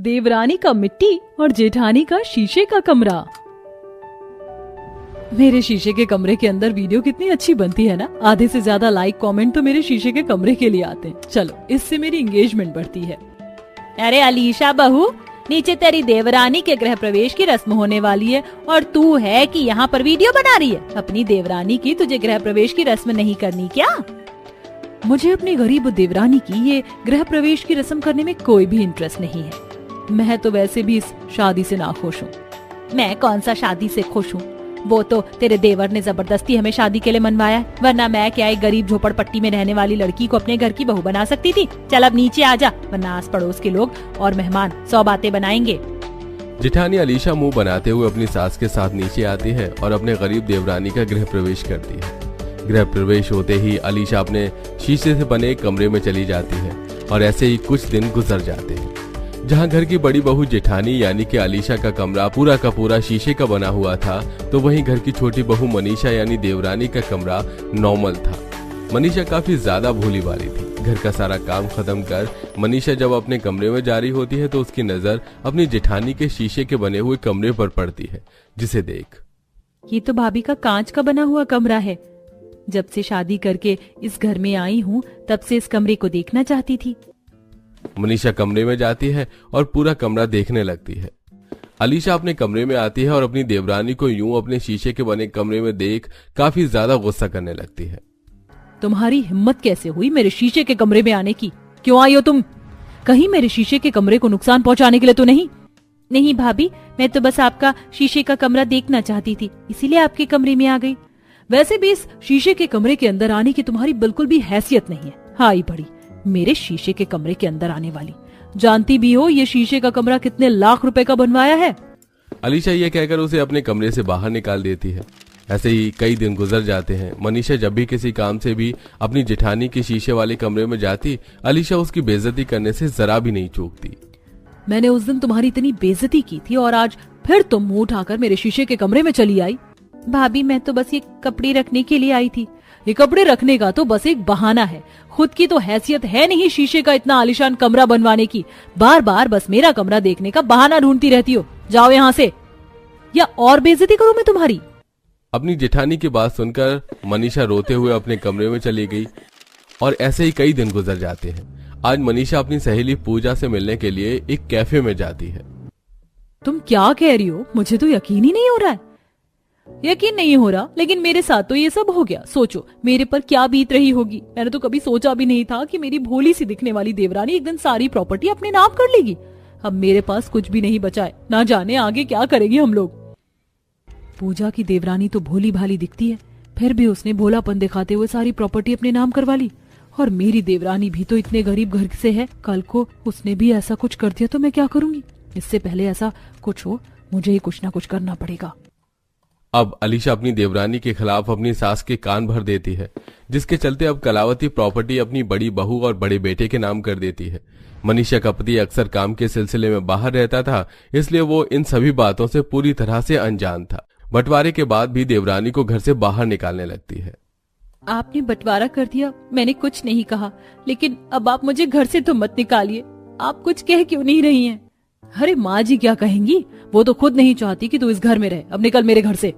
देवरानी का मिट्टी और जेठानी का शीशे का कमरा। मेरे शीशे के कमरे के अंदर वीडियो कितनी अच्छी बनती है ना। आधे से ज्यादा लाइक कमेंट तो मेरे शीशे के कमरे के लिए आते हैं। चलो, इससे मेरी एंगेजमेंट बढ़ती है। अरे अलीशा बहू, नीचे तेरी देवरानी के गृह प्रवेश की रस्म होने वाली है और तू है कि यहाँ पर वीडियो बना रही है। अपनी देवरानी की तुझे गृह प्रवेश की रस्म नहीं करनी क्या? मुझे अपनी गरीब देवरानी की ये गृह प्रवेश की रस्म करने में कोई भी इंटरेस्ट नहीं है। मैं तो वैसे भी इस शादी से नाखुश हूँ। मैं कौन सा शादी से खुश हूँ? वो तो तेरे देवर ने जबरदस्ती हमें शादी के लिए मनवाया है, वरना मैं क्या एक गरीब झोपड़पट्टी में रहने वाली लड़की को अपने घर की बहू बना सकती थी। चल अब नीचे आ जा, वरना आस पड़ोस के लोग और मेहमान 100 बातें बनाएंगे। जेठानी अलीशा मुंह बनाते हुए अपनी सास के साथ नीचे आती है और अपने गरीब देवरानी का गृह प्रवेश करती है। गृह प्रवेश होते ही अलीशा अपने शीशे से बने एक कमरे में चली जाती है और ऐसे ही कुछ दिन गुजर जाते हैं। जहां घर की बड़ी बहू जेठानी यानी कि अलीशा का कमरा पूरा का पूरा शीशे का बना हुआ था, तो वहीं घर की छोटी बहू मनीषा यानी देवरानी का कमरा नॉर्मल था। मनीषा काफी ज्यादा भोली भाली थी। घर का सारा काम खत्म कर मनीषा जब अपने कमरे में जा रही होती है तो उसकी नजर अपनी जेठानी के शीशे के बने हुए कमरे पर पड़ती है, जिसे देख ये तो भाभी का कांच का बना हुआ कमरा है। जब से शादी करके इस घर में आई हूँ तब से इस कमरे को देखना चाहती थी। मनीषा कमरे में जाती है और पूरा कमरा देखने लगती है। अलीशा अपने कमरे में आती है और अपनी देवरानी को यूं अपने शीशे के बने कमरे में देख काफी ज्यादा गुस्सा करने लगती है। तुम्हारी हिम्मत कैसे हुई मेरे शीशे के कमरे में आने की? क्यों आई हो तुम? कहीं मेरे शीशे के कमरे को नुकसान पहुंचाने के लिए तो नहीं? नहीं भाभी, मैं तो बस आपका शीशे का कमरा देखना चाहती थी, इसीलिए आपके कमरे में आ गई। वैसे भी इस शीशे के कमरे के अंदर आने की तुम्हारी बिल्कुल भी हैसियत नहीं है। हाई बड़ी मेरे शीशे के कमरे के अंदर आने वाली। जानती भी हो ये शीशे का कमरा कितने लाख रुपए का बनवाया है। अलीशा ये कहकर उसे अपने कमरे से बाहर निकाल देती है। ऐसे ही कई दिन गुजर जाते हैं। मनीषा जब भी किसी काम से भी अपनी जेठानी के शीशे वाले कमरे में जाती, अलीशा उसकी बेइज्जती करने से जरा भी नहीं चूकती। मैंने उस दिन तुम्हारी इतनी बेइज्जती की थी और आज फिर तुम मुंह उठाकर मेरे शीशे के कमरे में चली आई। भाभी मैं तो बस ये कपड़े रखने के लिए आई थी। ये कपड़े रखने का तो बस एक बहाना है। खुद की तो हैसियत है नहीं शीशे का इतना आलीशान कमरा बनवाने की। बार बार बस मेरा कमरा देखने का बहाना ढूंढती रहती हो। जाओ यहाँ से, या और बेइज्जती करूं मैं तुम्हारी। अपनी जेठानी की बात सुनकर मनीषा रोते हुए अपने कमरे में चली गई और ऐसे ही कई दिन गुजर जाते हैं। आज मनीषा अपनी सहेली पूजा से मिलने के लिए एक कैफे में जाती है। तुम क्या कह रही हो? मुझे तो यकीन ही नहीं हो रहा है। यकीन नहीं हो रहा, लेकिन मेरे साथ तो ये सब हो गया। सोचो मेरे पर क्या बीत रही होगी। मैंने तो कभी सोचा भी नहीं था कि मेरी भोली सी दिखने वाली देवरानी एक दिन सारी प्रॉपर्टी अपने नाम कर लेगी। अब मेरे पास कुछ भी नहीं बचा है, ना जाने आगे क्या करेंगे हम लोग। पूजा की देवरानी तो भोली भाली दिखती है, फिर भी उसने भोलापन दिखाते हुए सारी प्रॉपर्टी अपने नाम करवा ली। और मेरी देवरानी भी तो इतने गरीब घर से है, कल को उसने भी ऐसा कुछ कर दिया तो मैं क्या करूंगी? इससे पहले ऐसा कुछ हो, मुझे ही कुछ ना कुछ करना पड़ेगा। अब अलीशा अपनी देवरानी के खिलाफ अपनी सास के कान भर देती है, जिसके चलते अब कलावती प्रॉपर्टी अपनी बड़ी बहू और बड़े बेटे के नाम कर देती है। मनीषा का पति अक्सर काम के सिलसिले में बाहर रहता था, इसलिए वो इन सभी बातों से पूरी तरह से अनजान था। बंटवारे के बाद भी देवरानी को घर से बाहर निकालने लगती है। आपने बंटवारा कर दिया, मैंने कुछ नहीं कहा, लेकिन अब आप मुझे घर से तो मत निकालिए। आप कुछ कह क्यों नहीं रही हैं? अरे माँ जी क्या कहेंगी? वो तो खुद नहीं चाहती कि तू इस घर में रहे। अब निकल मेरे घर से।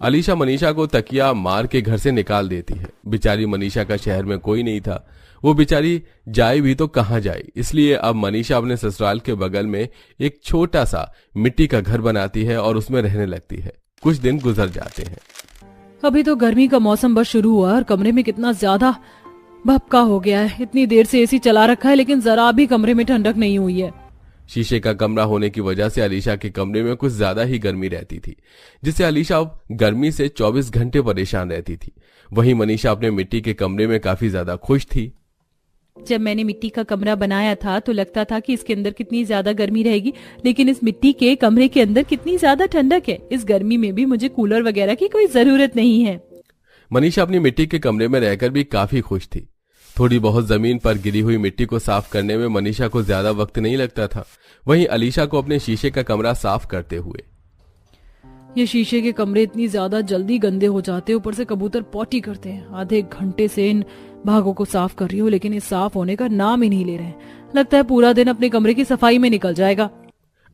अलीशा मनीषा को तकिया मार के घर से निकाल देती है। बेचारी मनीषा का शहर में कोई नहीं था, वो बेचारी जाए भी तो कहाँ जाए। इसलिए अब मनीषा अपने ससुराल के बगल में एक छोटा सा मिट्टी का घर बनाती है और उसमें रहने लगती है। कुछ दिन गुजर जाते हैं। अभी तो गर्मी का मौसम बस शुरू हुआ और कमरे में कितना ज्यादा भपका हो गया है। इतनी देर से एसी चला रखा है, लेकिन जरा भी कमरे में ठंडक नहीं हुई है। शीशे का कमरा होने की वजह से अलीशा के कमरे में कुछ ज्यादा ही गर्मी रहती थी, जिससे अलीशा अब गर्मी से 24 घंटे परेशान रहती थी। वहीं मनीषा अपने मिट्टी के कमरे में काफी ज्यादा खुश थी। जब मैंने मिट्टी का कमरा बनाया था तो लगता था कि इसके अंदर कितनी ज्यादा गर्मी रहेगी, लेकिन इस मिट्टी के कमरे के अंदर कितनी ज्यादा ठंडक है। इस गर्मी में भी मुझे कूलर वगैरह की कोई जरूरत नहीं है। मनीषा अपनी मिट्टी के कमरे में रहकर भी काफी खुश थी। थोड़ी बहुत जमीन पर गिरी हुई मिट्टी को साफ करने में मनीषा को ज्यादा वक्त नहीं लगता था। वहीं अलीशा को अपने शीशे का कमरा साफ करते हुए ये शीशे के कमरे इतनी ज्यादा जल्दी गंदे हो जाते हैं, ऊपर से कबूतर पॉटी करते हैं। आधे घंटे से इन भागों को साफ कर रही हूँ, लेकिन ये साफ होने का नाम ही नहीं ले रहे हैं। लगता है पूरा दिन अपने कमरे की सफाई में निकल जाएगा।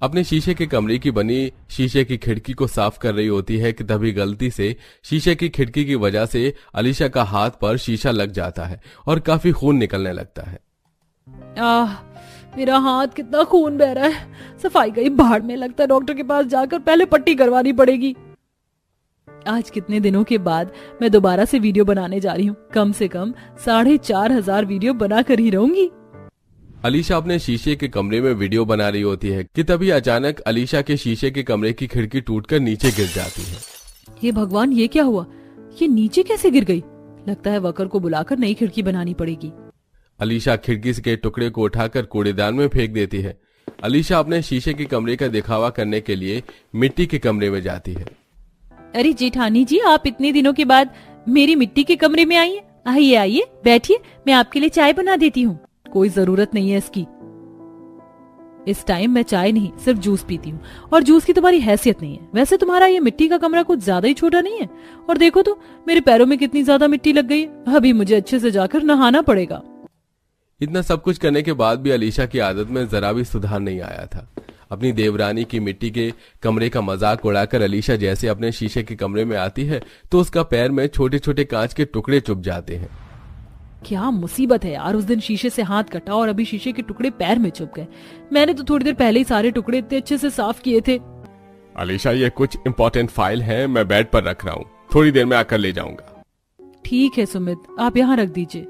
अपने शीशे के कमरे की बनी शीशे की खिड़की को साफ कर रही होती है कि तभी गलती से शीशे की खिड़की की वजह से अलीशा का हाथ पर शीशा लग जाता है और काफी खून निकलने लगता है। मेरा हाथ कितना खून बह रहा है। सफाई गई भाड़ में, लगता है डॉक्टर के पास जाकर पहले पट्टी करवानी पड़ेगी। आज कितने दिनों के बाद मैं दोबारा से वीडियो बनाने जा रही हूँ। कम से कम 4,500 वीडियो बना कर ही रहूंगी। अलीशा अपने शीशे के कमरे में वीडियो बना रही होती है कि तभी अचानक अलीशा के शीशे के कमरे की खिड़की टूटकर नीचे गिर जाती है। ये भगवान, ये क्या हुआ? ये नीचे कैसे गिर गई? लगता है वकर को बुलाकर नई खिड़की बनानी पड़ेगी। अलीशा खिड़की के टुकड़े को उठाकर कूड़ेदान में फेंक देती है। अलीशा अपने शीशे के कमरे का दिखावा करने के लिए मिट्टी के कमरे में जाती है। अरे जेठानी जी, आप इतने दिनों के बाद मेरी मिट्टी के कमरे में आई हैं। आइए आइए, बैठिए, मैं आपके लिए चाय बना देती हूँ। कोई जरूरत नहीं है इसकी। इस टाइम मैं चाय नहीं, सिर्फ जूस पीती हूँ, और जूस की तुम्हारी हैसियत नहीं है। वैसे तुम्हारा ये मिट्टी का कमरा कुछ ज्यादा ही छोटा नहीं है? और देखो तो मेरे पैरों में कितनी ज्यादा मिट्टी लग गई है। अभी मुझे अच्छे से जाकर नहाना पड़ेगा। इतना सब कुछ करने के बाद भी अलीशा की आदत में जरा भी सुधार नहीं आया था। अपनी देवरानी की मिट्टी के कमरे का मजाक उड़ाकर अलीशा जैसे अपने शीशे के कमरे में आती है तो उसका पैर में छोटे छोटे कांच के टुकड़े चुभ जाते हैं। क्या मुसीबत है यार, उस दिन शीशे से हाथ कटा और अभी शीशे के टुकड़े पैर में चुभ गए। मैंने तो थोड़ी देर पहले ही सारे टुकड़े इतने अच्छे से साफ किए थे। अलीशा, ये कुछ इंपॉर्टेंट फाइल है, मैं बेड पर रख रहा हूँ, थोड़ी देर में आकर ले जाऊंगा। ठीक है सुमित, आप यहाँ रख दीजिए।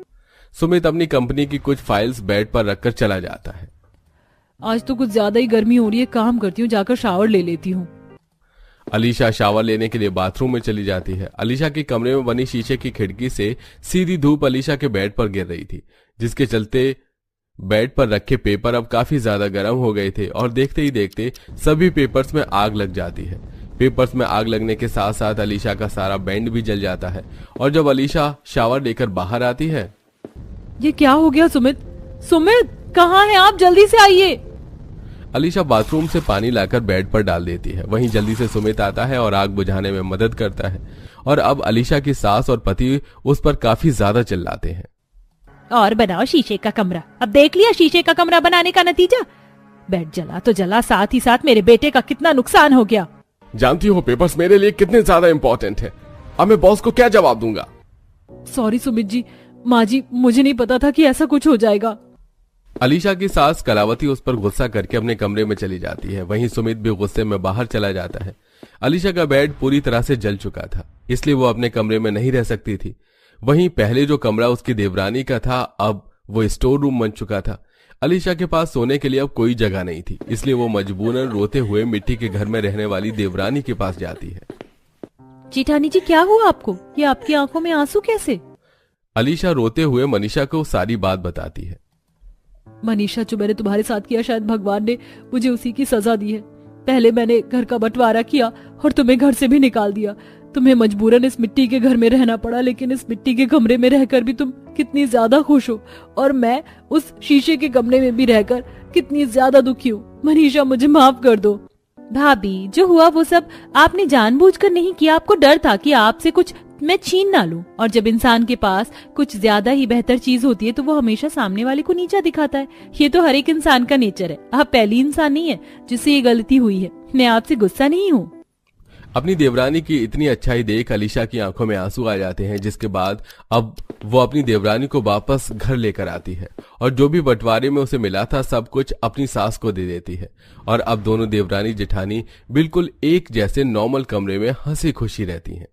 सुमित अपनी कंपनी की कुछ फाइल्स बेड पर रखकर चला जाता है। आज तो कुछ ज्यादा ही गर्मी हो रही है, काम करती हूँ, जाकर शावर ले लेती हूँ। अलीशा शावर लेने के लिए बाथरूम में चली जाती है। अलीशा के कमरे में बनी शीशे की खिड़की से सीधी धूप अलीशा के बेड पर गिर रही थी, जिसके चलते बेड पर रखे पेपर अब काफी ज्यादा गर्म हो गए थे और देखते ही देखते सभी पेपर्स में आग लग जाती है। पेपर्स में आग लगने के साथ साथ अलीशा का सारा बेड भी जल जाता है। और जब अलीशा शावर लेकर बाहर आती है, ये क्या हो गया सुमित? सुमित, कहाँ हैं आप? जल्दी से आइए। अलीशा बाथरूम से पानी लाकर बेड पर डाल देती है। वहीं जल्दी से सुमित आता है और आग बुझाने में मदद करता है। और अब अलीशा की सास और पति उस पर काफी ज्यादा चिल्लाते हैं। और बनाओ शीशे का कमरा। अब देख लिया शीशे का कमरा बनाने का नतीजा। बेड जला तो जला, साथ ही साथ मेरे बेटे का कितना नुकसान हो गया। जानती हो पेपर्स मेरे लिए कितने ज्यादा इंपॉर्टेंट है। अब मैं बॉस को क्या जवाब दूंगा? सॉरी सुमित जी, माँ जी, मुझे नहीं पता था कि ऐसा कुछ हो जाएगा। अलीशा की सास कलावती उस पर गुस्सा करके अपने कमरे में चली जाती है। वहीं सुमित भी गुस्से में बाहर चला जाता है। अलीशा का बेड पूरी तरह से जल चुका था, इसलिए वो अपने कमरे में नहीं रह सकती थी। वहीं पहले जो कमरा उसकी देवरानी का था, अब वो स्टोर रूम बन चुका था। अलीशा के पास सोने के लिए अब कोई जगह नहीं थी, इसलिए वो मजबूरन रोते हुए मिट्टी के घर में रहने वाली देवरानी के पास जाती है। जेठानी जी, क्या हुआ आपको? ये आपकी आंखों में आंसू कैसे? अलीशा रोते हुए मनीषा को सारी बात बताती है। मनीषा, जो मैंने तुम्हारे साथ किया, शायद भगवान ने मुझे उसी की सजा दी है। पहले मैंने घर का बंटवारा किया और तुम्हें घर से भी निकाल दिया। तुम्हें मजबूरन इस मिट्टी के घर में रहना पड़ा, लेकिन इस मिट्टी के कमरे में रहकर भी तुम कितनी ज्यादा खुश हो, और मैं उस शीशे के कमरे में भी रहकर कितनी ज्यादा दुखी हूँ। मनीषा, मुझे माफ कर दो। भाभी, जो हुआ वो सब आपने जानबूझकर नहीं किया। आपको डर था कि आपसे कुछ मैं छीन ना लूं। और जब इंसान के पास कुछ ज्यादा ही बेहतर चीज होती है तो वो हमेशा सामने वाले को नीचा दिखाता है। ये तो हर एक इंसान का नेचर है। आप पहली इंसान नहीं है जिससे ये गलती हुई है। मैं आपसे गुस्सा नहीं हूँ। अपनी देवरानी की इतनी अच्छाई देख अलीशा की आंखों में आंसू आ जाते हैं, जिसके बाद अब वो अपनी देवरानी को वापस घर लेकर आती है और जो भी बंटवारे में उसे मिला था सब कुछ अपनी सास को दे देती है। और अब दोनों देवरानी जेठानी बिल्कुल एक जैसे नॉर्मल कमरे में हंसी खुशी रहती हैं।